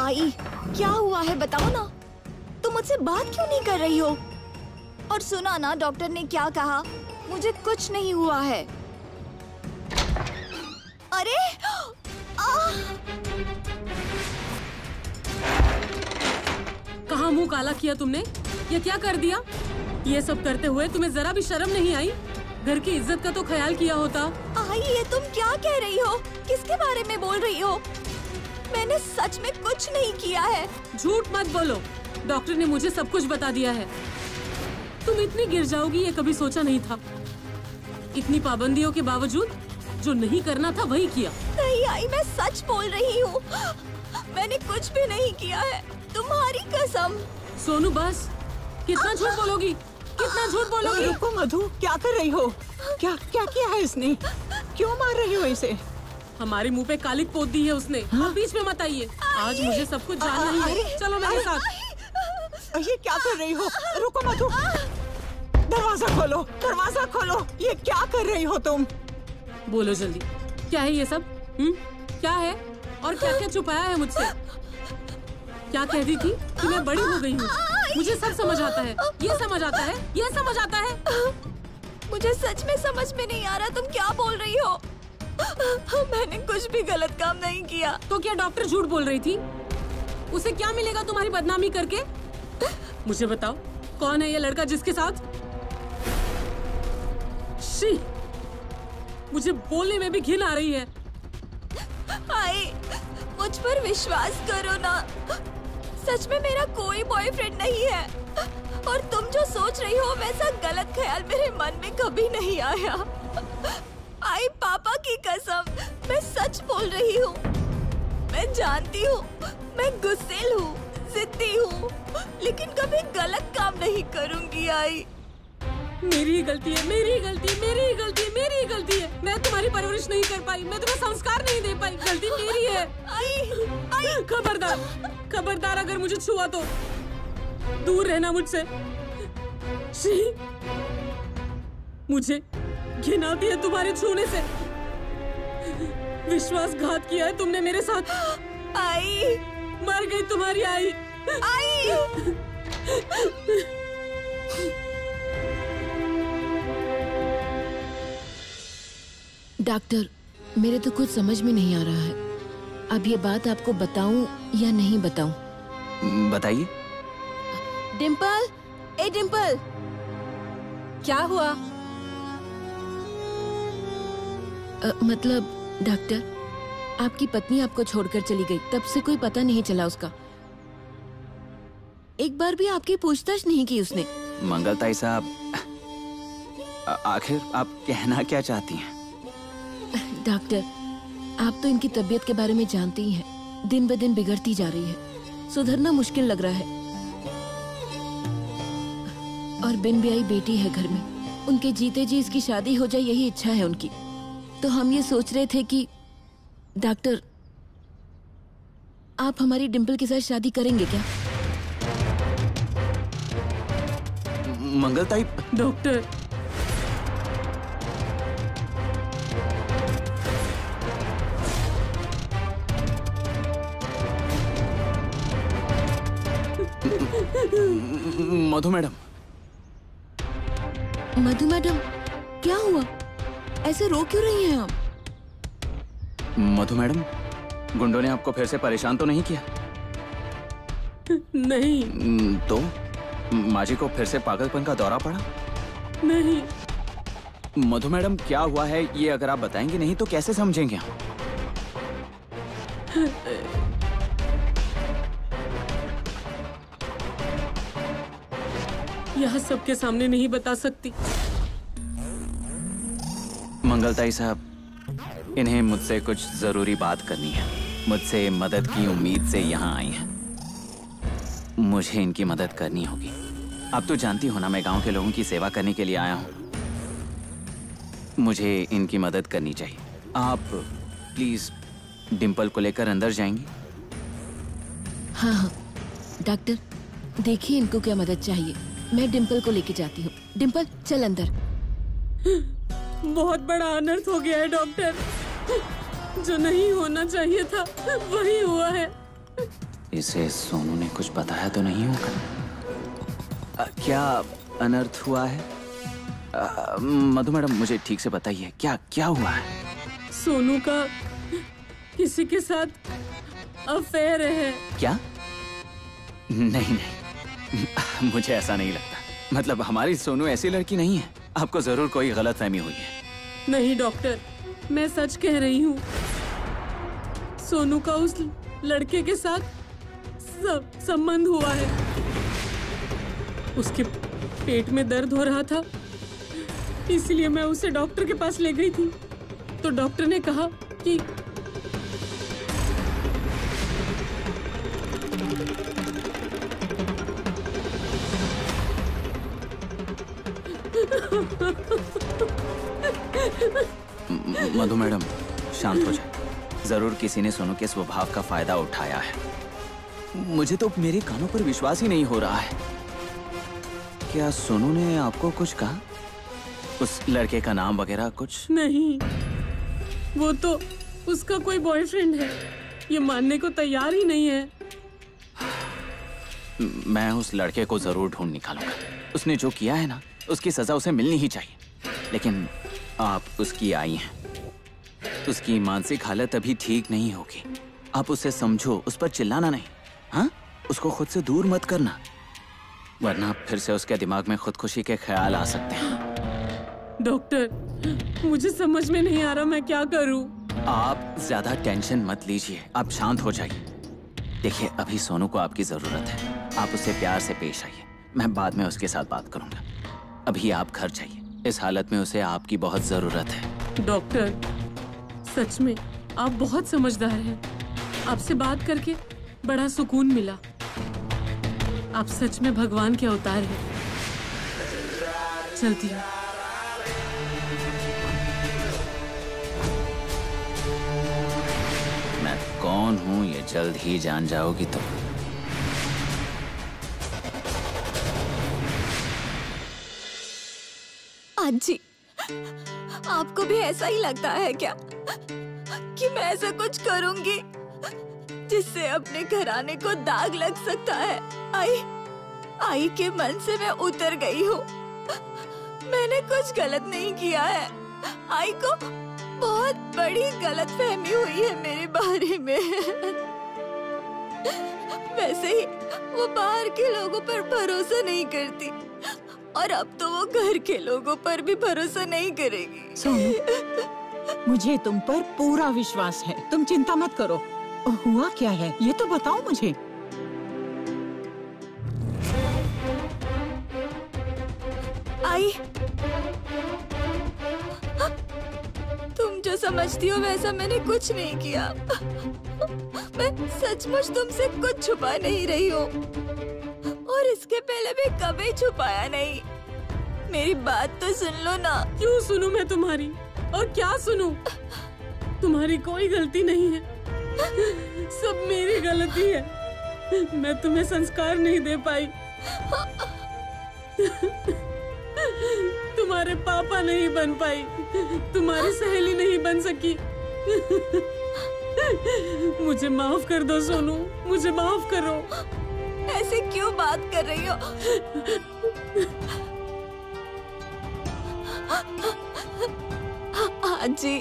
आई, क्या हुआ है बताओ ना। तुम मुझसे बात क्यों नहीं कर रही हो? और सुना ना डॉक्टर ने क्या कहा, मुझे कुछ नहीं हुआ है। अरे कहाँ मुंह काला किया तुमने? ये क्या कर दिया? ये सब करते हुए तुम्हें जरा भी शर्म नहीं आई? घर की इज्जत का तो ख्याल किया होता। आई, ये तुम क्या कह रही हो? किसके बारे में बोल रही हो? मैंने सच में कुछ नहीं किया है। झूठ मत बोलो, डॉक्टर ने मुझे सब कुछ बता दिया है। तुम इतनी गिर जाओगी ये कभी सोचा नहीं था। इतनी पाबंदियों के बावजूद जो नहीं करना था वही किया। नहीं आई, मैं सच बोल रही हूँ, मैंने कुछ भी नहीं किया है, तुम्हारी कसम। सोनू बस, कितना झूठ बोलोगी? कितना झूठ बोलोगी? रुको मधु, क्या कर रही हो? क्या क्या किया है इसने? क्यों मार रही हो इसे? हमारे मुंह पे कालिक पोत दी है उसने। आप बीच में मत आइए, आज मुझे सब कुछ जानना ही है। चलो मेरे साथ। ये क्या कर रही हो? रुको मधु, दरवाजा खोलो, दरवाजा खोलो। ये क्या कर रही हो तुम? बोलो जल्दी, क्या है ये सब? क्या है और क्या क्या छुपाया है मुझसे? क्या कह रही थी कि मैं बड़ी हो गई हूँ? मुझे सब समझ आता है, ये समझ आता है, ये समझ आता है। मुझे सच में समझ में नहीं आ रहा तुम क्या बोल रही हो। मैंने कुछ भी गलत काम नहीं किया। तो क्या डॉक्टर झूठ बोल रही थी? उसे क्या मिलेगा तुम्हारी बदनामी करके? मुझे बताओ, कौन है ये लड़का जिसके साथ? शी, मुझे बोलने में भी घिन आ रही है। आई, मुझ पर विश्वास करो ना, सच में मेरा कोई बॉयफ्रेंड नहीं है। और तुम जो सोच रही हो वैसा गलत ख्याल मेरे मन में कभी नहीं आया। आई, पापा की कसम, मैं सच बोल रही हूँ। मैं जानती हूँ मैं गुस्सेल हूँ, जिद्दी हूँ, लेकिन कभी गलत काम नहीं करूँगी। आई, मेरी ही गलती है, मेरी ही गलती है, मेरी ही गलती है, मेरी ही गलती है। मैं तुम्हारी परवरिश नहीं कर पाई, मैं तुम्हें संस्कार नहीं दे पाई, गलती मेरी है। आई, खबरदार, खबरदार, अगर मुझे छुआ तो दूर रहना मुझसे। शी, मुझे घिन आती है तुम्हारे छूने से। विश्वासघात किया है तुमने मेरे साथ। आई, मर गई तुम्हारी आई। आई। डॉक्टर, मेरे तो कुछ समझ में नहीं आ रहा है। अब ये बात आपको बताऊं या नहीं बताऊं? बताइए। डिम्पल, ए डिम्पल, क्या हुआ? मतलब डॉक्टर, आपकी पत्नी आपको छोड़कर चली गई, तब से कोई पता नहीं चला उसका। एक बार भी आपकी पूछताछ नहीं की उसने। मंगलताई साहब, आखिर आप कहना क्या चाहती हैं? डॉक्टर, आप तो इनकी तबीयत के बारे में जानती ही हैं। दिन ब दिन बिगड़ती जा रही है, सुधरना मुश्किल लग रहा है। और बिन ब्याही बेटी है घर में, उनके जीते जी इसकी शादी हो जाए यही इच्छा है उनकी। तो हम ये सोच रहे थे कि डॉक्टर, आप हमारी डिम्पल के साथ शादी करेंगे क्या? मंगलताई। डॉक्टर, मधु मैडम। मधु मैडम, क्या हुआ? ऐसे रो क्यों रही हैं आप? मधु मैडम, गुंडों ने आपको फिर से परेशान तो नहीं किया? नहीं। तो माँ जी को फिर से पागलपन का दौरा पड़ा? नहीं। मधु मैडम, क्या हुआ है ये अगर आप बताएंगे नहीं तो कैसे समझेंगे हम? यहाँ सबके सामने नहीं बता सकती। मंगलताई साहब, इन्हें मुझसे कुछ जरूरी बात करनी है। मुझसे मदद की उम्मीद से यहाँ आई हैं। मुझे इनकी मदद करनी होगी। आप तो जानती हो ना, मैं गांव के लोगों की सेवा करने के लिए आया हूँ। मुझे इनकी मदद करनी चाहिए। आप प्लीज डिम्पल को लेकर अंदर जाएंगी? हाँ हाँ डॉक्टर, देखिए इनको क्या मदद चाहिए, मैं डिम्पल को लेके जाती हूँ। डिम्पल, चल अंदर। बहुत बड़ा अनर्थ हो गया है डॉक्टर, जो नहीं होना चाहिए था वही हुआ है। इसे सोनू ने कुछ बताया तो नहीं होगा? क्या अनर्थ हुआ है? मधु मैडम, मुझे ठीक से बताइए, क्या क्या हुआ है? सोनू का किसी के साथ अफेयर है। क्या? नहीं नहीं, मुझे ऐसा नहीं लगता। मतलब हमारी सोनू ऐसी लड़की नहीं है। आपको जरूर कोई गलतफहमी हुई है। नहीं डॉक्टर, मैं सच कह रही हूँ। सोनू का उस लड़के के साथ संबंध हुआ है। उसके पेट में दर्द हो रहा था, इसलिए मैं उसे डॉक्टर के पास ले गई थी। तो डॉक्टर ने कहा कि मधु मैडम, शांत हो जाए। जरूर किसी ने सोनू के स्वभाव का फायदा उठाया है। मुझे तो मेरे कानों पर विश्वास ही नहीं हो रहा है। क्या सोनू ने आपको कुछ कहा? उस लड़के का नाम वगैरह कुछ? नहीं, वो तो उसका कोई बॉयफ्रेंड है। ये मानने को तैयार ही नहीं है। मैं उस लड़के को जरूर ढूंढ निकालूंगा। उसने जो किया है ना, उसकी सजा उसे मिलनी ही चाहिए। लेकिन आप उसकी आई हैं। उसकी मानसिक हालत अभी ठीक नहीं होगी। आप उसे समझो, उस पर चिल्लाना नहीं। हाँ, उसको खुद से दूर मत करना, वरना फिर से उसके दिमाग में खुदकुशी के ख्याल आ सकते हैं। डॉक्टर, मुझे समझ में नहीं आ रहा मैं क्या करूं। आप ज्यादा टेंशन मत लीजिए, आप शांत हो जाइए। देखिए, अभी सोनू को आपकी जरूरत है। आप उसे प्यार से पेश आइए। मैं बाद में उसके साथ बात करूंगा। अभी आप घर जाइए। इस हालत में उसे आपकी बहुत जरूरत है। डॉक्टर, सच में आप बहुत समझदार हैं। आपसे बात करके बड़ा सुकून मिला। आप सच में भगवान के अवतार हैं। चलती हूँ। मैं कौन हूँ ये जल्द ही जान जाओगी तुम। आजी, आपको भी ऐसा ही लगता है क्या कि मैं ऐसा कुछ करूंगी जिससे अपने घराने को दाग लग सकता है? आई के मन से मैं उतर गई हूँ। मैंने कुछ गलत नहीं किया है। आई को बहुत बड़ी गलतफहमी हुई है मेरे बारे में। वैसे ही वो बाहर के लोगों पर भरोसा नहीं करती, और अब तो वो घर के लोगों पर भी भरोसा नहीं करेगी। सोनू, मुझे तुम पर पूरा विश्वास है। तुम चिंता मत करो। हुआ क्या है ये तो बताओ मुझे। आई, तुम जो समझती हो वैसा मैंने कुछ नहीं किया। मैं सचमुच तुमसे कुछ छुपा नहीं रही हूँ, और इसके पहले भी कभी छुपाया नहीं। मेरी बात तो सुन लो ना। क्यों सुनूं मैं तुम्हारी? और क्या सुनूं? तुम्हारी कोई गलती नहीं है, सब मेरी गलती है। मैं तुम्हें संस्कार नहीं दे पाई। तुम्हारे पापा नहीं बन पाई, तुम्हारी सहेली नहीं बन सकी। मुझे माफ कर दो सोनू, मुझे माफ करो। ऐसे क्यों बात कर रही हो? आजी,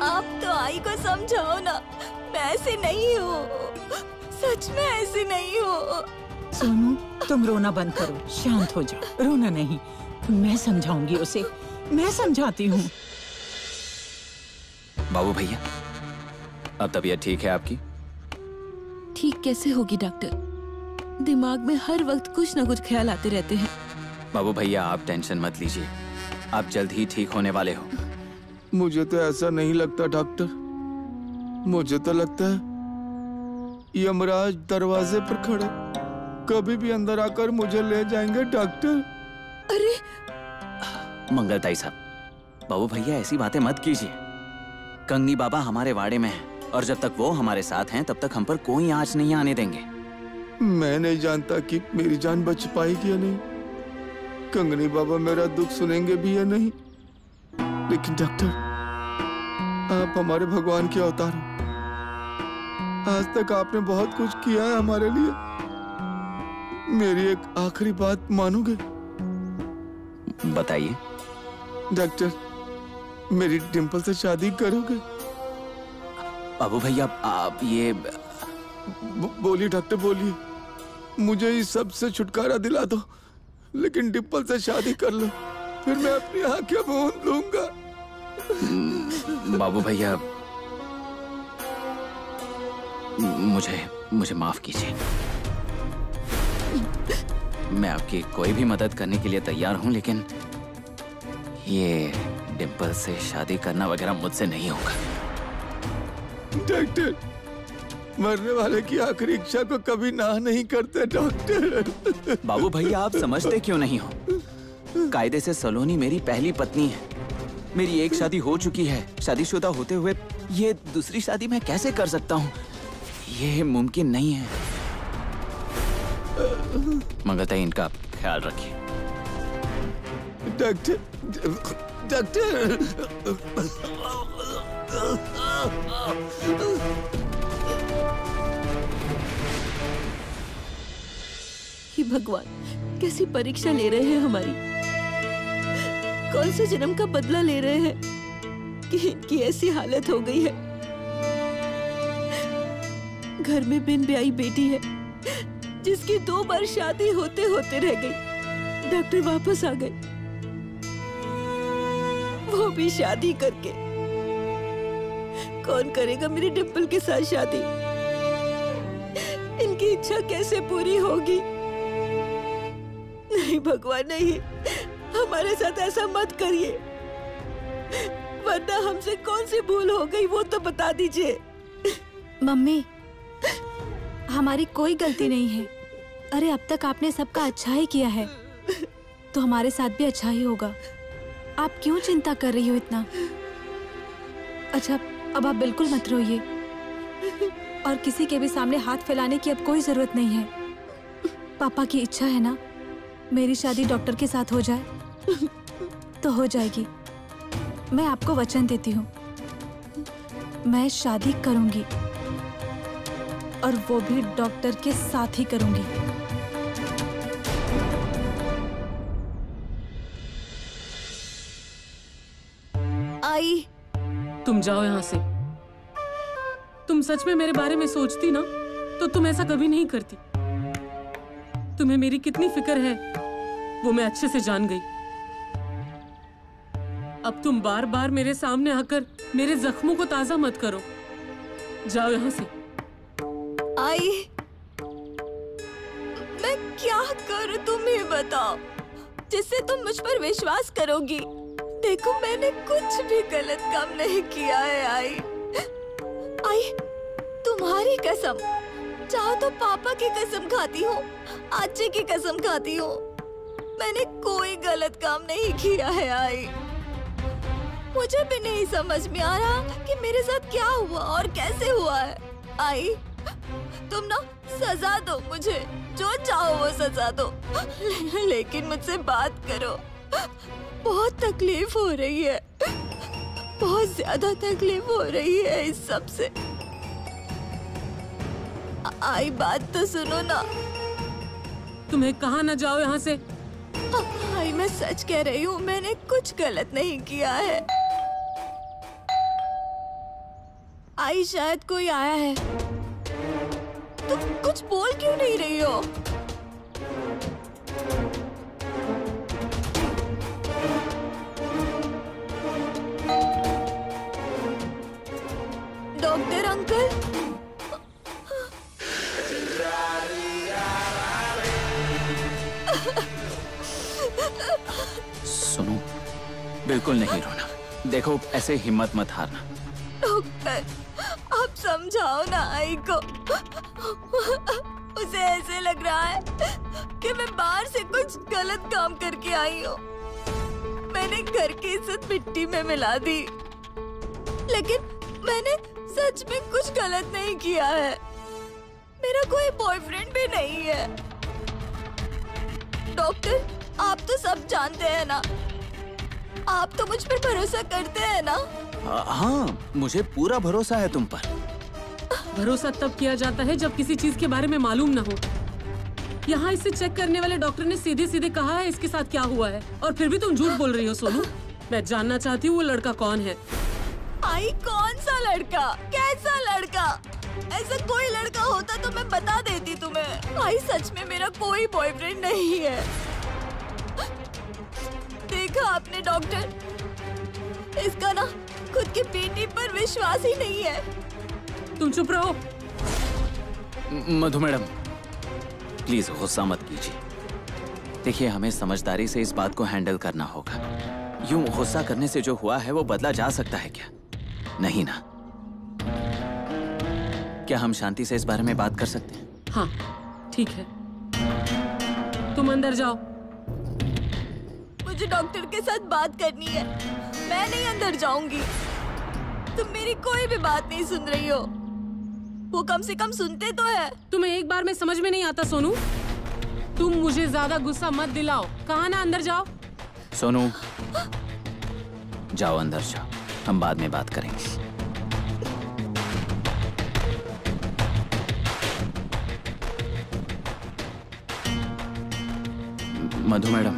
आप तो आई को समझाओ ना। मैं ऐसी नहीं हूँ, सच में ऐसी नहीं हूँ। सोनू, तुम रोना बंद करो, शांत हो जाओ। रोना नहीं, मैं समझाऊंगी उसे। मैं समझाती हूँ। बाबू भैया, अब तबीयत ठीक है आपकी? ठीक कैसे होगी डॉक्टर? दिमाग में हर वक्त कुछ न कुछ ख्याल आते रहते हैं। बाबू भैया, आप टेंशन मत लीजिए, आप जल्द ही ठीक होने वाले हो। मुझे तो ऐसा नहीं लगता डॉक्टर। मुझे तो लगता है यमराज दरवाजे पर खड़े कभी भी अंदर आकर मुझे ले जाएंगे डॉक्टर। अरे मंगलताई साहब, बाबू भैया ऐसी बातें मत कीजिए। कंगनी बाबा हमारे वाड़े में हैं, और जब तक वो हमारे साथ हैं तब तक हम पर कोई आंच नहीं आने देंगे। मैं नहीं जानता कि मेरी जान बच पाएगी या नहीं, कंगनी बाबा मेरा दुख सुनेंगे भी या नहीं, लेकिन डॉक्टर, आप हमारे भगवान के अवतार हो। आज तक आपने बहुत कुछ किया है हमारे लिए। मेरी एक आखिरी बात मानोगे? बताइए। डॉक्टर, मेरी डिम्पल से शादी करोगे? बाबू भैया आप ये बोलिए डॉक्टर, बोलिए। मुझे इस सब से छुटकारा दिला दो, लेकिन डिम्पल से शादी कर लो, फिर मैं अपनी आंखें मूंद लूंगा। बाबू भैया मुझे माफ कीजिए। मैं आपकी कोई भी मदद करने के लिए तैयार हूं, लेकिन ये डिम्पल से शादी करना वगैरह मुझसे नहीं होगा। डॉक्टर, मरने वाले की आखिरी इच्छा को कभी ना नहीं करते डॉक्टर। बाबू भैया आप समझते क्यों नहीं हो? कायदे से सलोनी मेरी पहली पत्नी है। मेरी एक शादी हो चुकी है। शादीशुदा होते हुए ये दूसरी शादी मैं कैसे कर सकता हूँ? ये मुमकिन नहीं है। मंगलताई, इनका ख्याल रखिए। Doctor, doctor. हे भगवान, कैसी परीक्षा ले रहे हैं हमारी। कौन से जन्म का बदला ले रहे हैं कि इनकी ऐसी हालत हो गई है। घर में बिन ब्याही बेटी है जिसकी 2 बार शादी होते होते रह गई। डॉक्टर वापस आ गए, वो भी शादी करके। कौन करेगा मेरी डिम्पल के साथ शादी? इनकी इच्छा कैसे पूरी होगी? नहीं भगवान, नहीं, हमारे साथ ऐसा मत करिए, वरना हमसे कौन सी भूल हो गई वो तो बता दीजिए। मम्मी, हमारी कोई गलती नहीं है। अरे अब तक आपने सबका अच्छा ही किया है, तो हमारे साथ भी अच्छा ही होगा। आप क्यों चिंता कर रही हो इतना? अच्छा, अब आप बिल्कुल मत रोइए, और किसी के भी सामने हाथ फैलाने की अब कोई जरूरत नहीं है। पापा की इच्छा है ना, मेरी शादी डॉक्टर के साथ हो जाए तो हो जाएगी। मैं आपको वचन देती हूँ, मैं शादी करूंगी, और वो भी डॉक्टर के साथ ही करूंगी। आई, तुम जाओ यहाँ से। तुम सच में मेरे बारे में सोचती ना तो तुम ऐसा कभी नहीं करती। तुम्हें मेरी कितनी फिक्र है वो मैं अच्छे से जान गई। अब तुम बार बार मेरे सामने आकर मेरे जख्मों को ताजा मत करो। जाओ यहाँ से। आई, मैं क्या करूं तुम ही बताओ, जिससे तुम मुझ पर विश्वास करोगी। देखो, मैंने कुछ भी गलत काम नहीं किया है। आई, तुम्हारी कसम, चाहो तो पापा की कसम खाती हूँ, आचे की कसम खाती हूँ, मैंने कोई गलत काम नहीं किया है। आई, मुझे भी नहीं समझ में आ रहा कि मेरे साथ क्या हुआ और कैसे हुआ है। आई, तुम ना सजा दो मुझे, जो चाहो वो सजा दो, लेकिन मुझसे बात करो। बहुत तकलीफ हो रही है, बहुत ज्यादा तकलीफ हो रही है इस सब से। आई, बात तो सुनो ना। तुम्हें कहा ना जाओ यहाँ से। आई, मैं सच कह रही हूँ, मैंने कुछ गलत नहीं किया है। आई, शायद कोई आया है। तुम कुछ बोल क्यों नहीं रही हो? डॉक्टर अंकल, सुनो, बिल्कुल नहीं रोना। देखो, ऐसे हिम्मत मत हारना। डॉक्टर, आप समझाओ ना आई को। उसे ऐसे लग रहा है कि मैं बाहर से कुछ गलत काम करके आई हूँ। मैंने घर की इज्जत मिट्टी में मिला दी, लेकिन मैंने सच में कुछ गलत नहीं किया है। मेरा कोई बॉयफ्रेंड भी नहीं है। डॉक्टर, आप तो सब जानते हैं ना, आप तो मुझ पर भरोसा करते हैं ना? हाँ, मुझे पूरा भरोसा है तुम पर। भरोसा तब किया जाता है जब किसी चीज के बारे में मालूम न हो। यहाँ इसे चेक करने वाले डॉक्टर ने सीधे सीधे कहा है इसके साथ क्या हुआ है, और फिर भी तुम झूठ बोल रही हो सोनू। मैं जानना चाहती हूँ वो लड़का कौन है। आई कौन सा लड़का, कैसा लड़का? ऐसा कोई लड़का होता तो मैं बता देती तुम्हें। आई सच में मेरा कोई बॉयफ्रेंड नहीं है। देखा आपने डॉक्टर, इसका ना खुद की बेटी पर विश्वास ही नहीं है। तुम चुप रहो। मधु मैडम प्लीज गुस्सा मत कीजिए। देखिए हमें समझदारी से इस बात को हैंडल करना होगा। यूं गुस्सा करने से जो हुआ है वो बदला जा सकता है क्या? नहीं ना। क्या हम शांति से इस बारे में बात कर सकते हैं? हाँ ठीक है, तुम अंदर जाओ। मुझे डॉक्टर के साथ बात करनी है, मैं नहीं अंदर जाऊंगी। तुम मेरी कोई भी बात नहीं सुन रही हो। वो कम से कम सुनते तो है। तुम्हें एक बार में समझ में नहीं आता सोनू। तुम मुझे ज्यादा गुस्सा मत दिलाओ। कहा ना अंदर जाओ। सोनू जाओ अंदर जाओ, हम बाद में बात करेंगे। मधु मैडम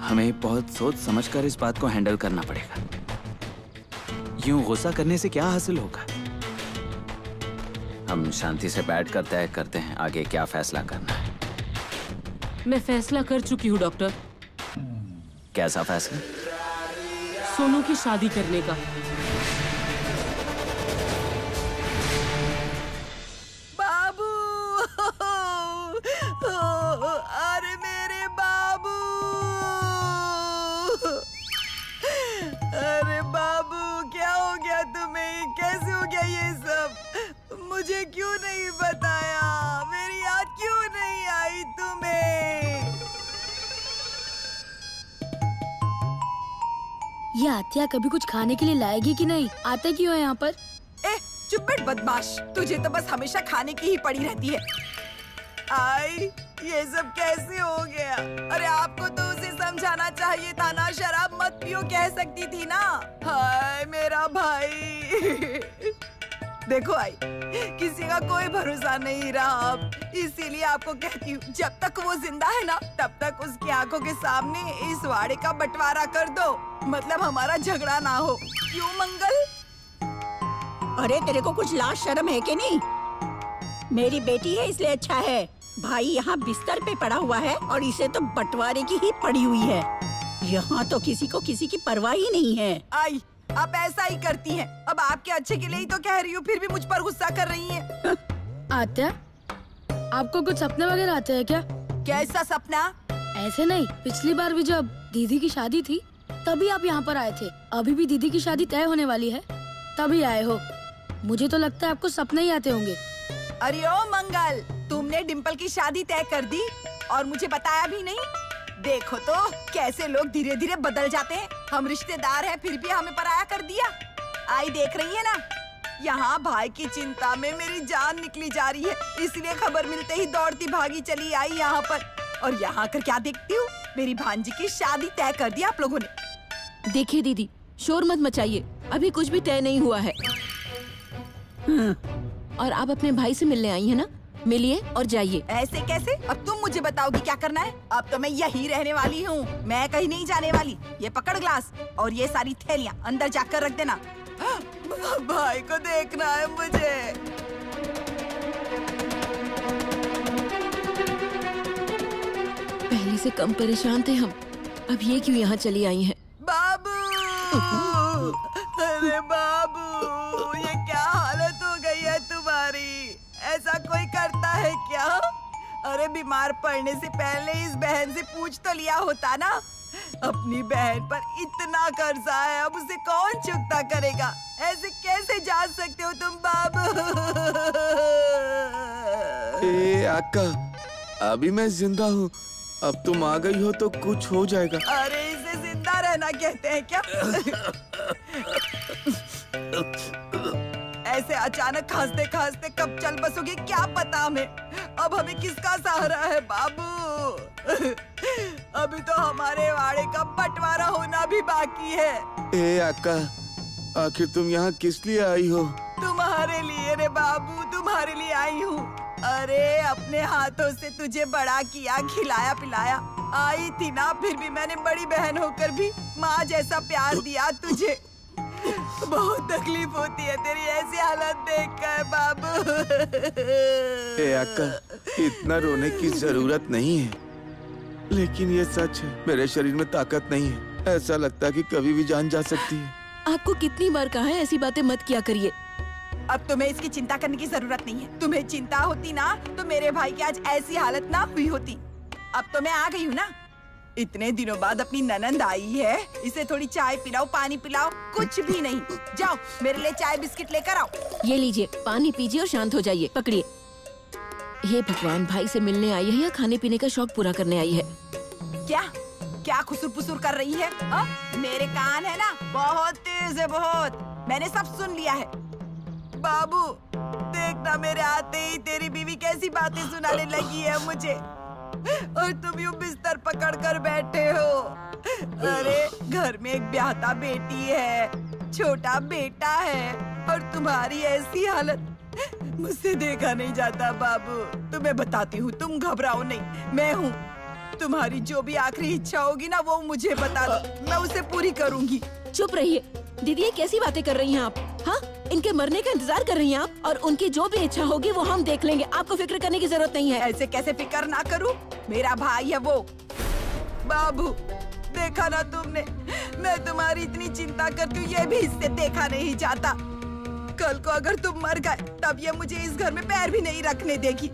हमें बहुत सोच समझकर इस बात को हैंडल करना पड़ेगा। यूं गुस्सा करने से क्या हासिल होगा? हम शांति से बैठकर तय करते हैं आगे क्या फैसला करना है। मैं फैसला कर चुकी हूँ डॉक्टर। कैसा फैसला? सोनू की शादी करने का। बाबू, अरे मेरे बाबू, अरे बाबू क्या हो गया तुम्हें? कैसे हो गया ये सब? मुझे क्यों नहीं बताया? मेरी याद क्यों नहीं आई तुम्हें? ये आत्या कभी कुछ खाने के लिए लाएगी कि नहीं? आते क्यों है यहाँ पर? ए, चुप बैठ बदमाश। तुझे तो बस हमेशा खाने की ही पड़ी रहती है। आई, ये सब कैसे हो गया? अरे आपको तो उसे समझाना चाहिए था ना, शराब मत पियो कह सकती थी ना। हाय मेरा भाई। देखो आई, किसी का कोई भरोसा नहीं रहा अब, इसीलिए आपको कहती हूँ जब तक वो जिंदा है ना तब तक उसकी आंखों के सामने इस वाड़े का बंटवारा कर दो, मतलब हमारा झगड़ा ना हो। क्यों मंगल? अरे तेरे को कुछ लाज शर्म है कि नहीं? मेरी बेटी है इसलिए अच्छा है। भाई यहाँ बिस्तर पे पड़ा हुआ है और इसे तो बंटवारे की ही पड़ी हुई है। यहाँ तो किसी को किसी की परवाह ही नहीं है। आई, आप ऐसा ही करती हैं। अब आपके अच्छे के लिए ही तो कह रही हूँ, फिर भी मुझ पर गुस्सा कर रही हैं। आत्या, आपको कुछ सपने वगैरह आते हैं क्या? कैसा सपना? ऐसे नहीं, पिछली बार भी जब दीदी की शादी थी तभी आप यहाँ पर आए थे। अभी भी दीदी की शादी तय होने वाली है, तभी आए हो। मुझे तो लगता है आपको सपने ही आते होंगे। अरे ओ मंगल, तुमने डिम्पल की शादी तय कर दी और मुझे बताया भी नहीं। देखो तो कैसे लोग धीरे धीरे बदल जाते हैं। हम रिश्तेदार हैं फिर भी हमें पराया कर दिया। आई देख रही है ना, यहाँ भाई की चिंता में मेरी जान निकली जा रही है, इसलिए खबर मिलते ही दौड़ती भागी चली आई यहाँ पर। और यहाँ कर क्या देखती हूँ, मेरी भांजी की शादी तय कर दी आप लोगों ने। देखिए दीदी, शोर मत मचाइए, अभी कुछ भी तय नहीं हुआ है। और आप अपने भाई से मिलने आई है ना, मिलिए और जाइए। ऐसे कैसे? अब तुम मुझे बताओगी क्या करना है? अब तो मैं यही रहने वाली हूँ, मैं कहीं नहीं जाने वाली। ये पकड़ ग्लास और ये सारी थैलियाँ अंदर जाकर रख देना। भाई को देखना है मुझे। पहले से कम परेशान थे हम, अब ये क्यों यहाँ चली आई हैं? बाबू, अरे बाबू, ये क्या हालत हो गई है तुम्हारी? ऐसा कोई करता है क्या? अरे बीमार पड़ने से पहले इस बहन से पूछ तो लिया होता ना। अपनी बहन पर इतना कर्जा है, अब उसे कौन चुकता करेगा? ऐसे कैसे जा सकते हो तुम बाबू? ए आका, अभी मैं जिंदा हूँ, अब तुम आ गई हो तो कुछ हो जाएगा। अरे इसे जिंदा रहना कहते हैं क्या? ऐसे अचानक खांसते खांसते कब चल बसोगे क्या पता हमें। अब हमें किसका सहारा है बाबू? अभी तो हमारे वाड़े का बंटवारा होना भी बाकी है। ए आका, आखिर तुम यहाँ किस लिए आई हो? तुम्हारे लिए रे बाबू, तुम्हारे लिए आई हूँ। अरे अपने हाथों से तुझे बड़ा किया, खिलाया पिलाया, आई थी ना, फिर भी मैंने बड़ी बहन होकर भी माँ जैसा प्यार दिया तुझे। बहुत तकलीफ होती है तेरी ऐसी हालत देखकर बाबू। ए अक्का, इतना रोने की जरूरत नहीं है, लेकिन ये सच है, मेरे शरीर में ताकत नहीं है। ऐसा लगता है कि कभी भी जान जा सकती है। आपको कितनी बार कहा है ऐसी बातें मत किया करिए। अब तुम्हें इसकी चिंता करने की जरूरत नहीं है। तुम्हें चिंता होती ना तो मेरे भाई की आज ऐसी हालत ना हुई होती। अब तो मैं आ गई हूँ ना, इतने दिनों बाद अपनी ननंद आई है, इसे थोड़ी चाय पिलाओ, पानी पिलाओ, कुछ भी नहीं। जाओ मेरे लिए चाय बिस्किट लेकर आओ। ये लीजिए, पानी पीजिए और शांत हो जाइए। पकड़िए। हे भगवान, भाई से मिलने आई है या खाने पीने का शौक पूरा करने आई है? क्या क्या खुसुर पुसुर कर रही है? मेरे कान है ना बहुत तेज है, बहुत। मैंने सब सुन लिया है। बाबू देखना, मेरे आते ही तेरी बीवी कैसी बातें सुनाने लगी है मुझे, और तुम यूं बिस्तर पकड़ कर बैठे हो। अरे घर में एक ब्याहता बेटी है, छोटा बेटा है, और तुम्हारी ऐसी हालत मुझसे देखा नहीं जाता बाबू। तुम्हें बताती हूँ, तुम घबराओ नहीं, मैं हूँ। तुम्हारी जो भी आखिरी इच्छा होगी ना वो मुझे बता दो, मैं उसे पूरी करूँगी। चुप रहिए दीदी, ये कैसी बातें कर रही हैं आप? हाँ, इनके मरने का इंतजार कर रही हैं आप, और उनकी जो भी इच्छा होगी वो हम देख लेंगे, आपको फिक्र करने की जरूरत नहीं है। ऐसे कैसे फिक्र ना करूं? मेरा भाई है वो। बाबू देखा ना तुमने, मैं तुम्हारी इतनी चिंता करती हूँ, ये भी इससे देखा नहीं जाता। कल को अगर तुम मर गए तब ये मुझे इस घर में पैर भी नहीं रखने देगी।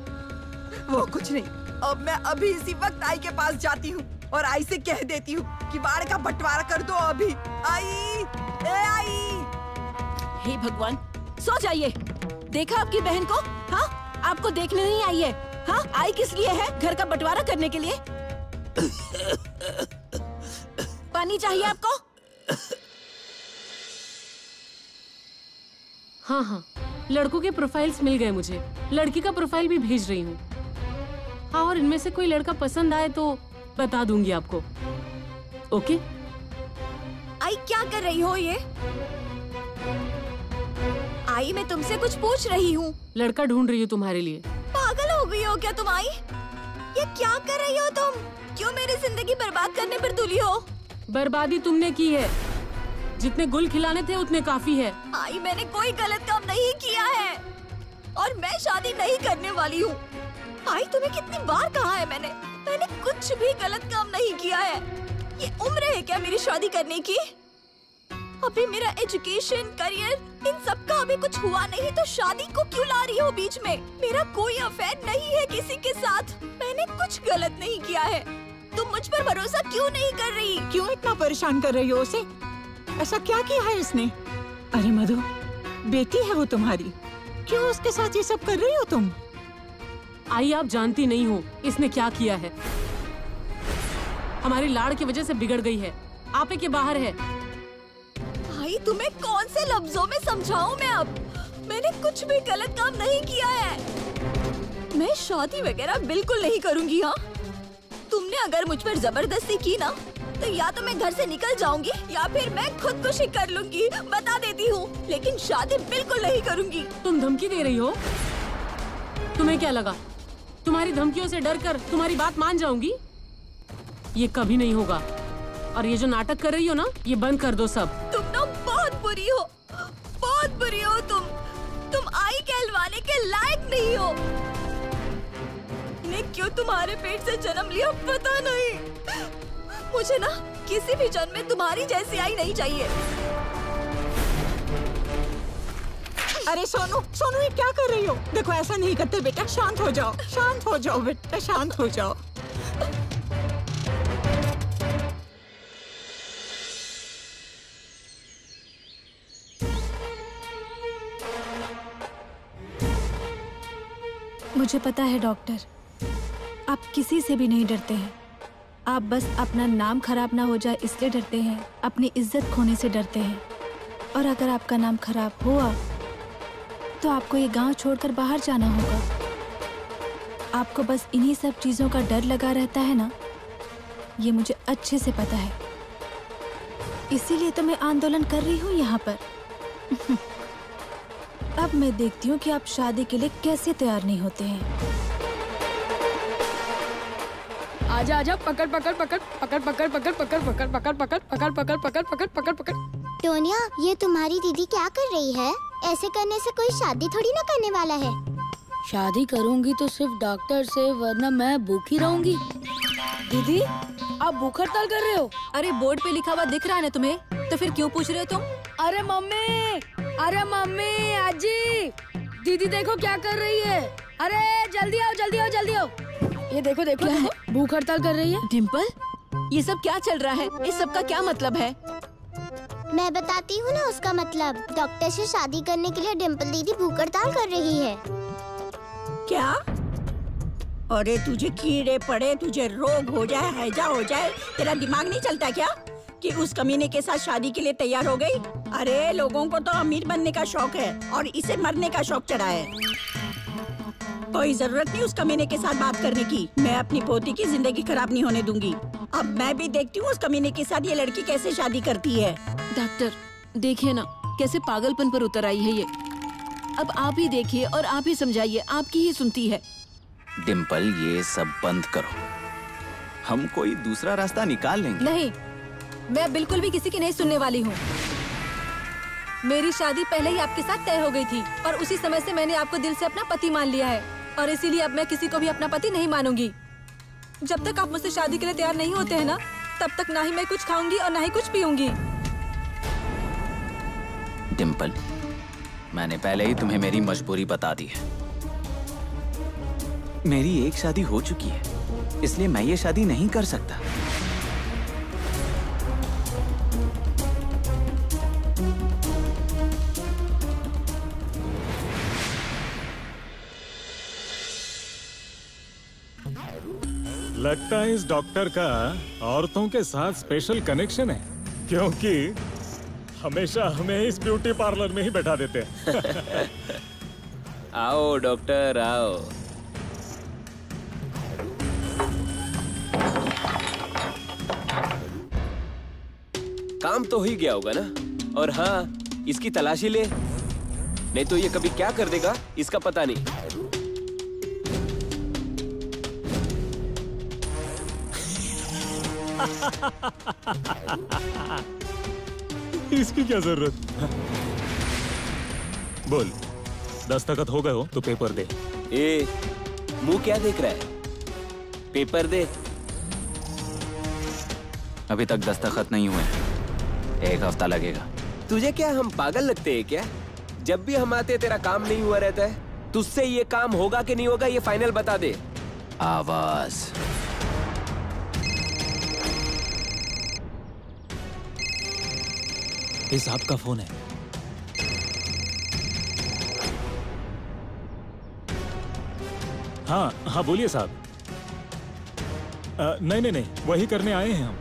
वो कुछ नहीं, अब मैं अभी इसी वक्त आई के पास जाती हूँ और आई से कह देती हूँ कि बाड़ का बंटवारा कर दो अभी। आई, ए आई। हे भगवान, सो जाइए। देखा आपकी बहन को? हाँ, आपको देखने नहीं आई है। हाँ, आई किस लिए है? घर का बंटवारा करने के लिए। पानी चाहिए आपको? हाँ हाँ, लड़कों के प्रोफाइल्स मिल गए मुझे, लड़की का प्रोफाइल भी भेज रही हूँ। हाँ, और इनमें से कोई लड़का पसंद आए तो बता दूंगी आपको। ओके? आई क्या कर रही हो ये? आई मैं तुमसे कुछ पूछ रही हूँ। लड़का ढूंढ रही हूँ तुम्हारे लिए। पागल हो गई हो क्या तुम आई? ये क्या कर रही हो तुम? क्यों मेरी जिंदगी बर्बाद करने पर तुली हो? बर्बादी तुमने की है, जितने गुल खिलाने थे उतने काफी है। आई मैंने कोई गलत काम नहीं किया है, और मैं शादी नहीं करने वाली हूँ। आई तुम्हें कितनी बार कहा है मैंने कुछ भी गलत काम नहीं किया है। ये उम्र है क्या मेरी शादी करने की? अभी मेरा एजुकेशन, करियर, इन सब का अभी कुछ हुआ नहीं तो शादी को क्यों ला रही हो बीच में? मेरा कोई अफेयर नहीं है किसी के साथ, मैंने कुछ गलत नहीं किया है। तुम मुझ पर भरोसा क्यों नहीं कर रही? क्यों इतना परेशान कर रही हो उसे? ऐसा क्या किया है इसने? अरे मधु, बेटी है वो तुम्हारी, क्यों उसके साथ ये सब कर रही हो तुम? आई आप जानती नहीं हो इसने क्या किया है। हमारी लाड़ की वजह से बिगड़ गई है, आपे के बाहर है। भाई तुम्हें कौन से लफ्जों में समझाऊं मैं अब? मैंने कुछ भी गलत काम नहीं किया है। मैं शादी वगैरह बिल्कुल नहीं करूंगी। हाँ, तुमने अगर मुझ पर जबरदस्ती की ना तो या तो मैं घर से निकल जाऊंगी या फिर मैं खुदकुशी कर लूंगी, बता देती हूँ। लेकिन शादी बिल्कुल नहीं करूंगी। तुम धमकी दे रही हो? तुम्हें क्या लगा तुम्हारी धमकियों से डर कर तुम्हारी बात मान जाऊंगी? ये कभी नहीं होगा। और ये जो नाटक कर रही हो ना, ये बंद कर दो सब। तुम ना बहुत बुरी हो, बहुत बुरी हो तुम आई कहलवाने के लायक नहीं हो। मैंने क्यों तुम्हारे पेट से जन्म लिया पता नहीं। मुझे ना किसी भी जन्म में तुम्हारी जैसी आई नहीं चाहिए। अरे सोनू, सोनू ये क्या कर रही हो? देखो ऐसा नहीं करते बेटा, शांत हो जाओ, शांत हो जाओ बेटा, शांत हो जाओ। मुझे पता है डॉक्टर, आप किसी से भी नहीं डरते हैं। आप बस अपना नाम खराब ना हो जाए इसलिए डरते हैं, अपनी इज्जत खोने से डरते हैं। और अगर आपका नाम खराब हुआ तो आपको ये गांव छोड़कर बाहर जाना होगा। आपको बस इन्हीं सब चीजों का डर लगा रहता है ना, ये मुझे अच्छे से पता है। इसीलिए तो मैं आंदोलन कर रही हूँ यहाँ पर। अब मैं देखती हूँ कि आप शादी के लिए कैसे तैयार नहीं होते हैं। आजा आजा, पकड़ पकड़ पकड़ पकड़ पकड़ पकड़ पकड़ पकड़ पकड़ पकड़ पकड़ पकड़ पकड़ पकड़ पकड़ पकड़। टोनिया, ये तुम्हारी दीदी क्या कर रही है? ऐसे करने से कोई शादी थोड़ी ना करने वाला है। शादी करूंगी तो सिर्फ डॉक्टर से, वरना मैं भूखी रहूंगी। दीदी, आप भूख हड़ताल कर रहे हो? अरे बोर्ड पे लिखा हुआ दिख रहा है ना तुम्हें, तो फिर क्यों पूछ रहे हो तुम? अरे मम्मी, आजी, दीदी देखो क्या कर रही है। अरे जल्दी आओ जल्दी आओ जल्दी आओ। ये देखो देखो, क्या है? भूख हड़ताल कर रही है। डिम्पल, ये सब क्या चल रहा है? इस सब का क्या मतलब है? मैं बताती हूँ ना उसका मतलब। डॉक्टर से शादी करने के लिए डिम्पल दीदी भूख हड़ताल कर रही है। क्या? अरे तुझे कीड़े पड़े, तुझे रोग हो जाए, हैजा हो जाए, तेरा दिमाग नहीं चलता क्या कि उस कमीने के साथ शादी के लिए तैयार हो गई? अरे लोगों को तो अमीर बनने का शौक है और इसे मरने का शौक चढ़ा है। कोई जरूरत नहीं उस कमीने के साथ बात करने की। मैं अपनी पोती की जिंदगी खराब नहीं होने दूंगी। अब मैं भी देखती हूँ उस कमीने के साथ ये लड़की कैसे शादी करती है। डॉक्टर, देखिए ना कैसे पागलपन पर उतर आई है ये। अब आप ही देखिए और आप ही समझाइए, आपकी ही सुनती है। डिम्पल, ये सब बंद करो, हम कोई दूसरा रास्ता निकाल लेंगे। नहीं, मैं बिल्कुल भी किसी की नहीं सुनने वाली हूँ। मेरी शादी पहले ही आपके साथ तय हो गई थी और उसी समय से मैंने आपको दिल से अपना पति मान लिया है और इसीलिए अब मैं किसी को भी अपना पति नहीं मानूंगी। जब तक आप मुझसे शादी के लिए तैयार नहीं होते हैं ना, तब तक ना ही मैं कुछ खाऊंगी और ना ही कुछ पीऊंगी। डिम्पल, मैंने पहले ही तुम्हें मेरी मजबूरी बता दी है। मेरी एक शादी हो चुकी है, इसलिए मैं ये शादी नहीं कर सकता। लगता है इस डॉक्टर का औरतों के साथ स्पेशल कनेक्शन है, क्योंकि हमेशा हमें इस ब्यूटी पार्लर में ही बैठा देते हैं। आओ डॉक्टर, आओ। काम तो ही गया होगा ना। और हाँ, इसकी तलाशी ले, नहीं तो ये कभी क्या कर देगा इसका पता नहीं। इसकी क्या जरूरत? बोल, दस्तखत हो गए हो तो पेपर दे। ए, मुंह क्या देख रहा है? पेपर दे। अभी तक दस्तखत नहीं हुए, 1 हफ्ता लगेगा। तुझे क्या हम पागल लगते हैं क्या? जब भी हम आते तेरा काम नहीं हुआ रहता है। तुझसे ये काम होगा कि नहीं होगा ये फाइनल बता दे। आवाज। इस आपका फोन है। हाँ हाँ, बोलिए साहब। नहीं नहीं नहीं, वही करने आए हैं हम।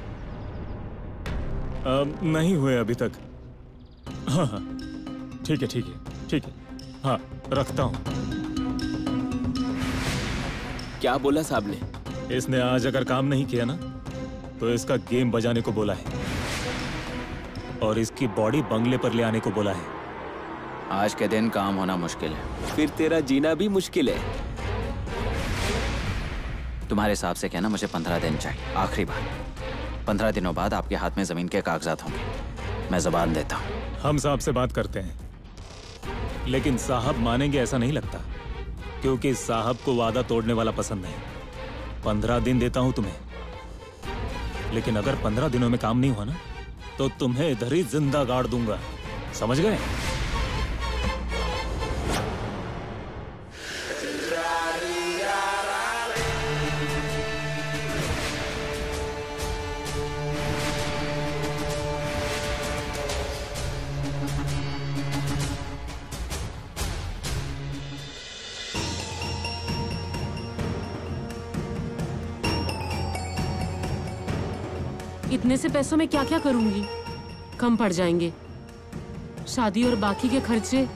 नहीं हुए अभी तक। हाँ हाँ, ठीक है ठीक है ठीक है। हाँ, रखता हूँ। क्या बोला साहब ने? इसने आज अगर काम नहीं किया ना, तो इसका गेम बजाने को बोला है और इसकी बॉडी बंगले पर ले आने को बोला है। आज के दिन काम होना मुश्किल है। फिर तेरा जीना भी मुश्किल है। तुम्हारे हिसाब से कहना, मुझे 15 दिन चाहिए, आखिरी बार। 15 दिनों बाद आपके हाथ में जमीन के कागजात होंगे। मैं जबान देता हूँ। हम साहब से बात करते हैं, लेकिन साहब मानेंगे ऐसा नहीं लगता, क्योंकि साहब को वादा तोड़ने वाला पसंद नहीं। 15 दिन देता हूं तुम्हें, लेकिन अगर 15 दिनों में काम नहीं हुआ ना, तो तुम्हें इधर ही जिंदा गाड़ दूंगा। समझ गए? इतने से पैसों में क्या क्या करूंगी? कम पड़ जाएंगे। शादी और बाकी के खर्चे,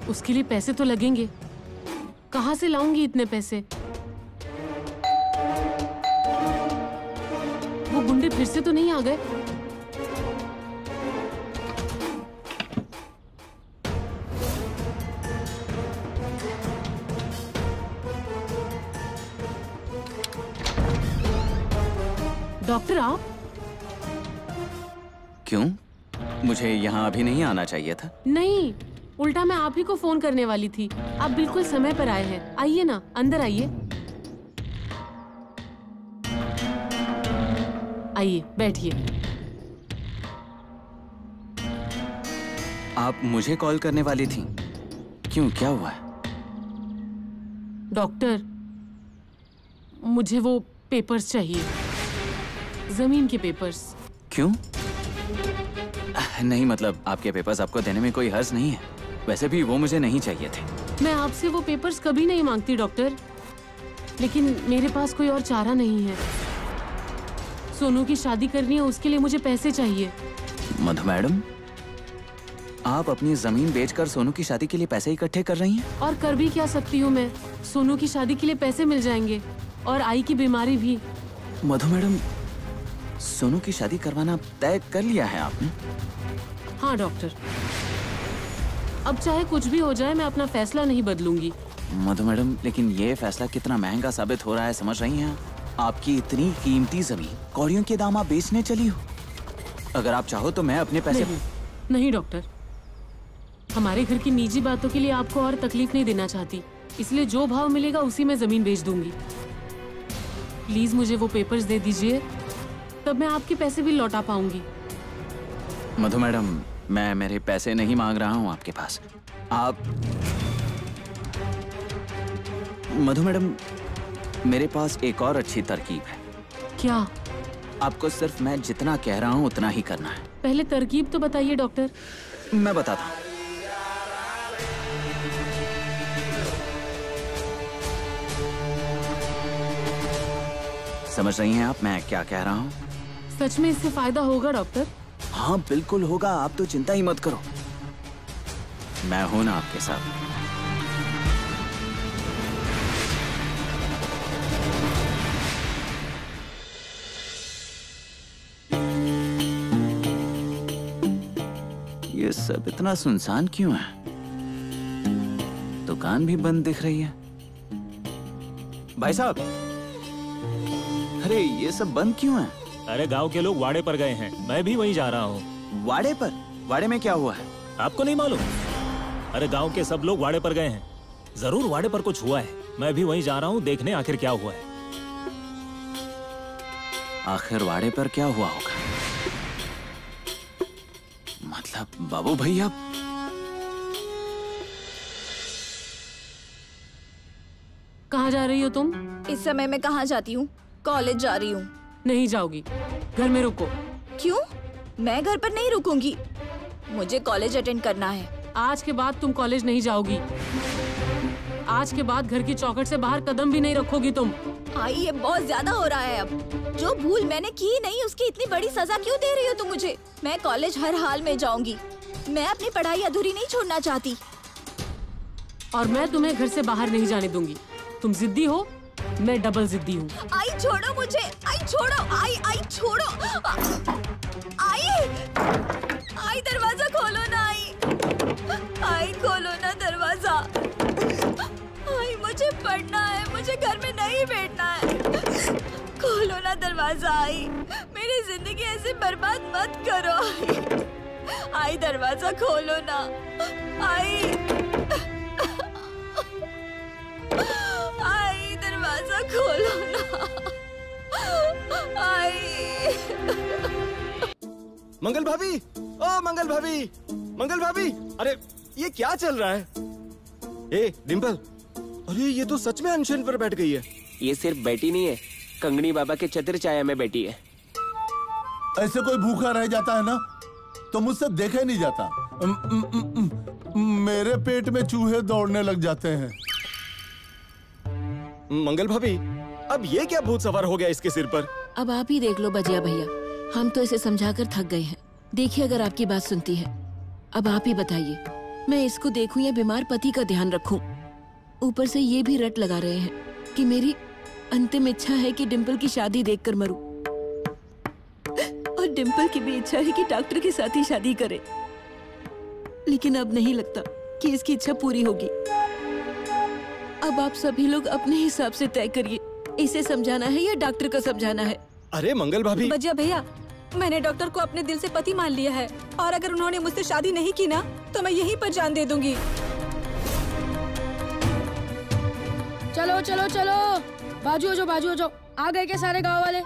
उसके लिए पैसे तो लगेंगे। कहाँ से लाऊंगी इतने पैसे? वो गुंडे फिर से तो नहीं आ गए? डॉक्टर आप? क्यों? मुझे यहाँ अभी नहीं आना चाहिए था। नहीं, उल्टा मैं आप ही को फोन करने वाली थी। आप बिल्कुल समय पर आए हैं। आइए ना, अंदर आइए। आइए, बैठिए। आप मुझे कॉल करने वाली थी? क्यों, क्या हुआ है? डॉक्टर, मुझे वो पेपर्स चाहिए, जमीन के पेपर्स। क्यों? नहीं, मतलब आपके पेपर्स आपको देने में कोई हर्ज नहीं है। वैसे भी वो मुझे नहीं चाहिए थे। मैं आपसे वो पेपर्स कभी नहीं मांगती डॉक्टर, लेकिन मेरे पास कोई और चारा नहीं है। सोनू की शादी करनी है, उसके लिए मुझे पैसे चाहिए। मधु मैडम, आप अपनी जमीन बेचकर सोनू की शादी के लिए पैसे इकट्ठे कर रही हैं? और कर भी क्या सकती हूँ मैं? सोनू की शादी के लिए पैसे मिल जाएंगे और आई की बीमारी भी। मधु मैडम, सोनू की शादी करवाना तय कर लिया है आपने? हाँ डॉक्टर, अब चाहे कुछ भी हो जाए मैं अपना फैसला नहीं बदलूंगी। मधु मैडम, लेकिन ये फैसला कितना महंगा साबित हो रहा है, समझ रही हैं? आपकी इतनी कीमती जमीन कौड़ियों के दाम आप बेचने चली हो। अगर आप चाहो तो मैं अपने पैसे नहीं डॉक्टर, हमारे घर की निजी बातों के लिए आपको और तकलीफ नहीं देना चाहती, इसलिए जो भाव मिलेगा उसी में जमीन बेच दूंगी। प्लीज मुझे वो पेपर्स दे दीजिए, तब मैं आपके पैसे भी लौटा पाऊंगी। मधु मैडम, मैं मेरे पैसे नहीं मांग रहा हूँ आपके पास। आप मधु मैडम, मेरे पास एक और अच्छी तरकीब है। क्या? आपको सिर्फ मैं जितना कह रहा हूँ उतना ही करना है। पहले तरकीब तो बताइए डॉक्टर। मैं बताता हूँ। समझ रही हैं आप मैं क्या कह रहा हूँ? सच में इससे फायदा होगा डॉक्टर? हाँ बिल्कुल होगा, आप तो चिंता ही मत करो, मैं हूं ना आपके साथ। ये सब इतना सुनसान क्यों है? दुकान भी बंद दिख रही है। भाई साहब, अरे ये सब बंद क्यों है? अरे गांव के लोग वाड़े पर गए हैं, मैं भी वहीं जा रहा हूँ। वाड़े पर? वाड़े में क्या हुआ है? आपको नहीं मालूम? अरे गांव के सब लोग वाड़े पर गए हैं, जरूर वाड़े पर कुछ हुआ है। मैं भी वहीं जा रहा हूँ देखने आखिर क्या हुआ है। आखिर वाड़े पर क्या हुआ होगा? मतलब बाबू भैया, कहाँ जा रही हो तुम? इस समय मैं कहाँ जाती हूँ? कॉलेज जा रही हूँ। नहीं जाओगी, घर में रुको। क्यों? मैं घर पर नहीं रुकूंगी, मुझे कॉलेज अटेंड करना है। आज के बाद तुम कॉलेज नहीं जाओगी। आज के बाद घर की चौखट से बाहर कदम भी नहीं रखोगी तुम। आई, ये बहुत ज्यादा हो रहा है अब। जो भूल मैंने की नहीं उसकी इतनी बड़ी सजा क्यों दे रही हो तुम मुझे? मैं कॉलेज हर हाल में जाऊंगी, मैं अपनी पढ़ाई अधूरी नहीं छोड़ना चाहती। और मैं तुम्हें घर से बाहर नहीं जाने दूंगी। तुम जिद्दी हो, मैं डबल जिद्दी हूँ। आई छोड़ो मुझे, आई छोड़ो, आई छोड़ो, आई दरवाजा खोलो ना, आई खोलो ना दरवाजा। आई मुझे पढ़ना है, मुझे घर में नहीं बैठना है। खोलो ना दरवाजा आई, मेरी जिंदगी ऐसे बर्बाद मत करो। आई दरवाजा खोलो ना, आई दरवाजा खोलो ना, आई। मंगल भाभी, ओ मंगल भाभी, मंगल भाभी, अरे ये क्या चल रहा है? ए डिम्पल, अरे ये तो सच में अनशन पर बैठ गई है। ये सिर्फ बैठी नहीं है, कंगनी बाबा के छत्र छाया में बैठी है। ऐसे कोई भूखा रह जाता है ना तो मुझसे देखा ही नहीं जाता। मेरे पेट में चूहे दौड़ने लग जाते हैं। मंगल भाभी, अब ये क्या भूत सवार हो गया इसके सिर पर? अब आप ही देख लो बजिया भैया, हम तो इसे समझाकर थक गए हैं। देखिए अगर आपकी बात सुनती है। अब आप ही बताइए, मैं इसको देखूं या बीमार पति का ध्यान रखूं? ऊपर से ये भी रट लगा रहे हैं कि मेरी अंतिम इच्छा है कि डिम्पल की शादी देखकर मरूं। और डिम्पल की भी इच्छा है कि डॉक्टर के साथ ही शादी करे। लेकिन अब नहीं लगता कि इसकी इच्छा पूरी होगी। अब आप सभी लोग अपने हिसाब से तय करिए, इसे समझाना है या डॉक्टर को समझाना है। अरे मंगल भाभी। बजिया भैया, मैंने डॉक्टर को अपने दिल से पति मान लिया है और अगर उन्होंने मुझसे शादी नहीं की ना तो मैं यहीं पर जान दे दूंगी। चलो चलो चलो, बाजू हो जाओ, बाजू हो जाओ। आ गए क्या सारे गांव वाले?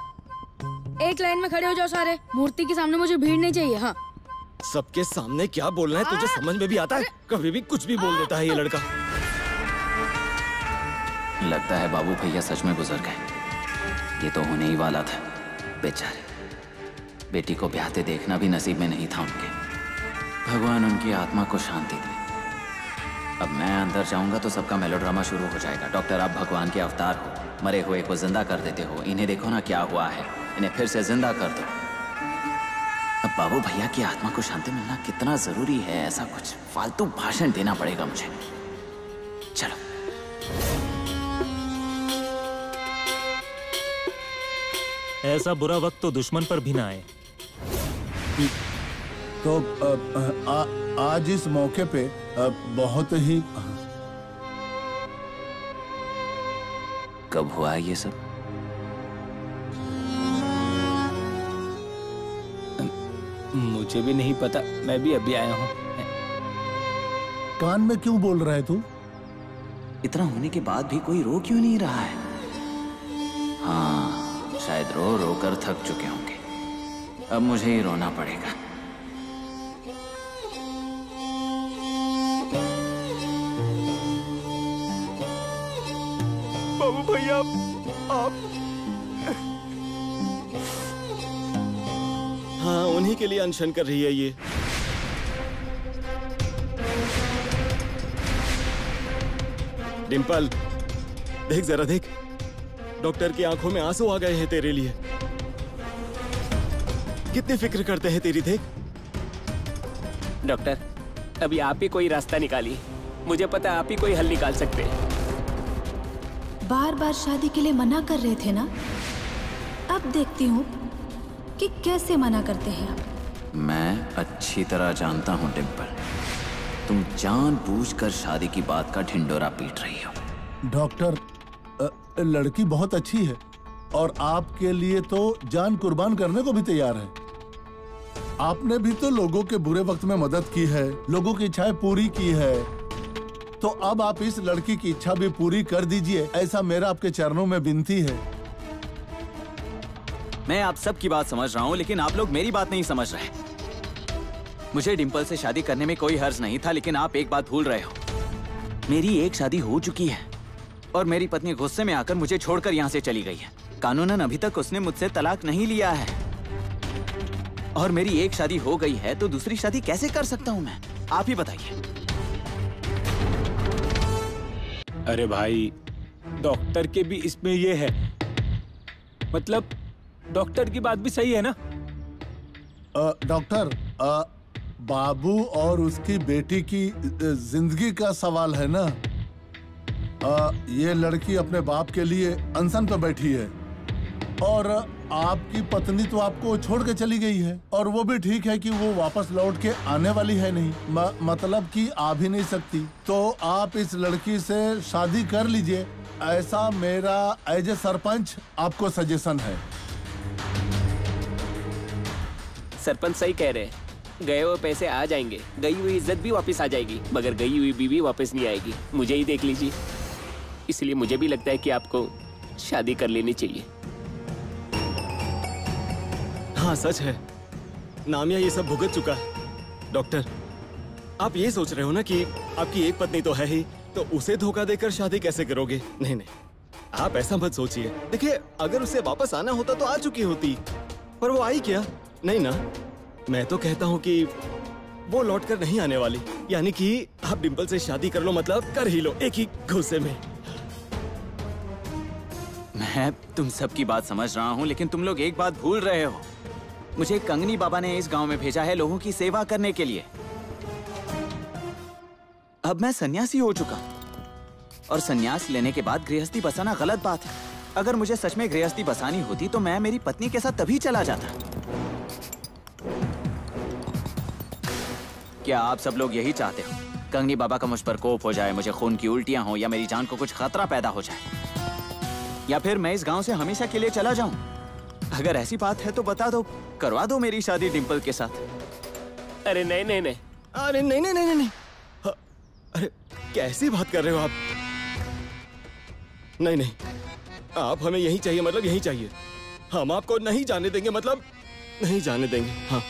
एक लाइन में खड़े हो जाओ सारे। मूर्ति के सामने मुझे भीड़ नहीं चाहिए। हाँ, सबके सामने क्या बोलना है तुझे समझ में भी आता है? कभी भी कुछ भी बोल देता है ये लड़का। लगता है बाबू भैया सच में गुजर गए। ये तो होने ही वाला था। बेचारे बेटी को ब्याहते देखना भी नसीब में नहीं था उनके। भगवान उनकी आत्मा को शांति दे। अब मैं अंदर जाऊंगा तो सबका मेलोड्रामा शुरू हो जाएगा। डॉक्टर, आप भगवान के अवतार हो, मरे हुए को जिंदा कर देते हो। इन्हें देखो ना क्या हुआ है, इन्हें फिर से जिंदा कर दो। अब बाबू भैया की आत्मा को शांति मिलना कितना जरूरी है, ऐसा कुछ फालतू भाषण देना पड़ेगा मुझे। चलो। ऐसा बुरा वक्त तो दुश्मन पर भी ना आए। तो आज इस मौके पे बहुत ही। कब हुआ ये सब? मुझे भी नहीं पता, मैं भी अभी आया हूँ। कान में क्यों बोल रहा है तू? इतना होने के बाद भी कोई रो क्यों नहीं रहा है? हाँ, शायद रो रो कर थक चुके होंगे। अब मुझे ही रोना पड़ेगा। बाबू भैया, आप हाँ, उन्हीं के लिए अनशन कर रही है ये। डिम्पल, देख जरा देख, डॉक्टर की आंखों में आंसू आ गए हैं तेरे लिए। कितनी फिक्र करते हैं तेरी, देख। डॉक्टर, अभी आप ही कोई रास्ता निकालिए। मुझे पता है आप ही कोई हल निकाल सकते हैं। बार बार शादी के लिए मना कर रहे थे ना, अब देखती हूँ कि कैसे मना करते हैं आप। मैं अच्छी तरह जानता हूँ डिम्पल, तुम जानबूझकर शादी की बात का ढिंडोरा पीट रही हो। डॉक्टर, लड़की बहुत अच्छी है और आपके लिए तो जान कुर्बान करने को भी तैयार है। आपने भी तो लोगों के बुरे वक्त में मदद की है, लोगों की इच्छाएं पूरी की है, तो अब आप इस लड़की की इच्छा भी पूरी कर दीजिए, ऐसा मेरा आपके चरणों में विनती है। मैं आप सब की बात समझ रहा हूँ, लेकिन आप लोग मेरी बात नहीं समझ रहे। मुझे डिम्पल से शादी करने में कोई हर्ज नहीं था, लेकिन आप एक बात भूल रहे हो। मेरी एक शादी हो चुकी है और मेरी पत्नी गुस्से में आकर मुझे छोड़कर यहाँ से चली गई है। कानूनन अभी तक उसने मुझसे तलाक नहीं लिया है और मेरी एक शादी हो गई है तो दूसरी शादी कैसे कर सकता हूँ मैं? आप ही बताइए। अरे भाई, डॉक्टर के भी इसमें ये है, मतलब डॉक्टर की बात भी सही है ना? डॉक्टर, बाबू और उसकी बेटी की जिंदगी का सवाल है ना। ये लड़की अपने बाप के लिए अनशन पर बैठी है और आपकी पत्नी तो आपको छोड़ के चली गई है, और वो भी ठीक है कि वो वापस लौट के आने वाली है नहीं, मतलब कि आ भी नहीं सकती। तो आप इस लड़की से शादी कर लीजिए, ऐसा मेरा एज ए सरपंच आपको सजेशन है। सरपंच सही कह रहे हैं, गए हुए पैसे आ जाएंगे, गई हुई इज्जत भी वापस आ जाएगी, मगर गई हुई बीवी वापस नहीं आएगी। मुझे ही देख लीजिए। इसलिए मुझे भी लगता है कि आपको शादी कर लेनी चाहिए। हाँ सच है, नामिया ये सब भुगत चुका है। डॉक्टर, आप ये सोच रहे हो ना कि आपकी एक पत्नी तो है ही, तो उसे धोखा देकर शादी कैसे करोगे? नहीं नहीं, आप ऐसा मत सोचिए। देखिए, अगर उसे वापस आना होता तो आ चुकी होती, पर वो आई क्या? नहीं ना। मैं तो कहता हूँ कि वो लौट कर नहीं आने वाली, यानी कि आप डिम्पल से शादी कर लो, मतलब कर ही लो एक ही घूसे में। मैं तुम सबकी बात समझ रहा हूँ, लेकिन तुम लोग एक बात भूल रहे हो। मुझे कंगनी बाबा ने इस गांव में भेजा है लोगों की सेवा करने के लिए। अब मैं सन्यासी हो चुका और सन्यास लेने के बाद गृहस्थी बसाना गलत बात है। अगर मुझे सच में गृहस्थी बसानी होती तो मैं मेरी पत्नी के साथ तभी चला जाता। क्या आप सब लोग यही चाहते हो? कंगनी बाबा का मुझ पर कोप हो जाए, मुझे खून की उल्टियां हो या मेरी जान को कुछ खतरा पैदा हो जाए, या फिर मैं इस गांव से हमेशा के लिए चला जाऊं? अगर ऐसी बात है तो बता दो, करवा दो मेरी शादी डिम्पल के साथ। अरे नहीं नहीं नहीं, अरे नहीं नहीं नहीं नहीं, अरे कैसी बात कर रहे हो आप? नहीं नहीं, आप हमें यही चाहिए, मतलब यही चाहिए। हम आपको नहीं जाने देंगे, मतलब नहीं जाने देंगे। हाँ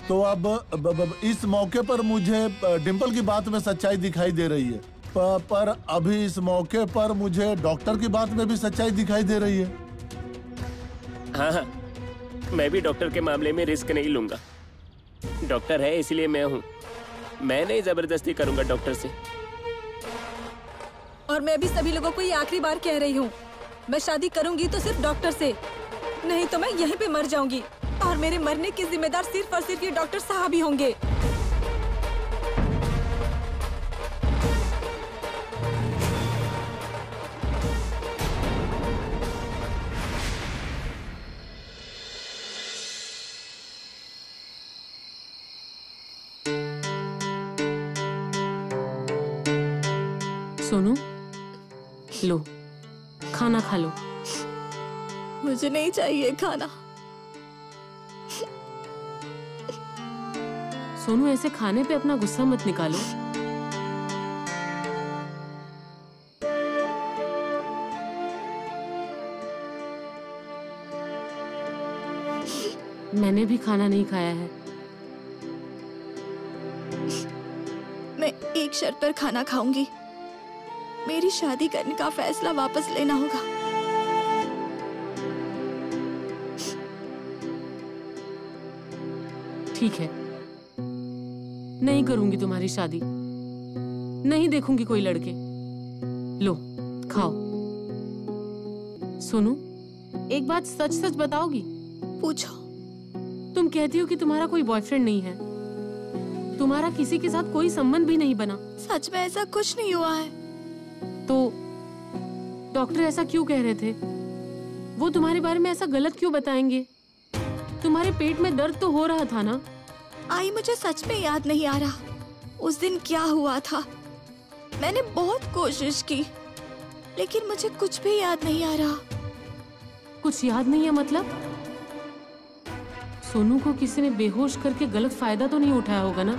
तो अब इस मौके पर मुझे डिम्पल की बात में सच्चाई दिखाई दे रही है, पर अभी इस मौके पर मुझे डॉक्टर की बात में भी सच्चाई दिखाई दे रही है। हाँ हाँ, मैं भी डॉक्टर के मामले में रिस्क नहीं लूंगा। डॉक्टर है इसलिए मैं हूँ, मैं नहीं जबरदस्ती करूंगा डॉक्टर से। और मैं भी सभी लोगों को ये आखिरी बार कह रही हूँ, मैं शादी करूंगी तो सिर्फ डॉक्टर से, नहीं तो मैं यहीं पे मर जाऊंगी। और मेरे मरने की जिम्मेदार सिर्फ और सिर्फ ये डॉक्टर साहब ही होंगे। सोनू, लो खाना खा लो। मुझे नहीं चाहिए खाना। सोनू, ऐसे खाने पे अपना गुस्सा मत निकालो। मैंने भी खाना नहीं खाया है। मैं एक शर्त पर खाना खाऊंगी, मेरी शादी करने का फैसला वापस लेना होगा। ठीक है, नहीं करूंगी तुम्हारी शादी, नहीं देखूंगी कोई लड़के। लो खाओ। सोनू, एक बात सच सच बताओगी? पूछो। तुम कहती हो कि तुम्हारा कोई बॉयफ्रेंड नहीं है, तुम्हारा किसी के साथ कोई संबंध भी नहीं बना। सच में ऐसा कुछ नहीं हुआ है। तो डॉक्टर ऐसा क्यों कह रहे थे? वो तुम्हारे बारे में ऐसा गलत क्यों बताएंगे? तुम्हारे पेट में दर्द तो हो रहा था ना? आई, मुझे सच में याद नहीं आ रहा उस दिन क्या हुआ था। मैंने बहुत कोशिश की, लेकिन मुझे कुछ भी याद नहीं आ रहा। कुछ याद नहीं है मतलब? सोनू को किसी ने बेहोश करके गलत फायदा तो नहीं उठाया होगा ना?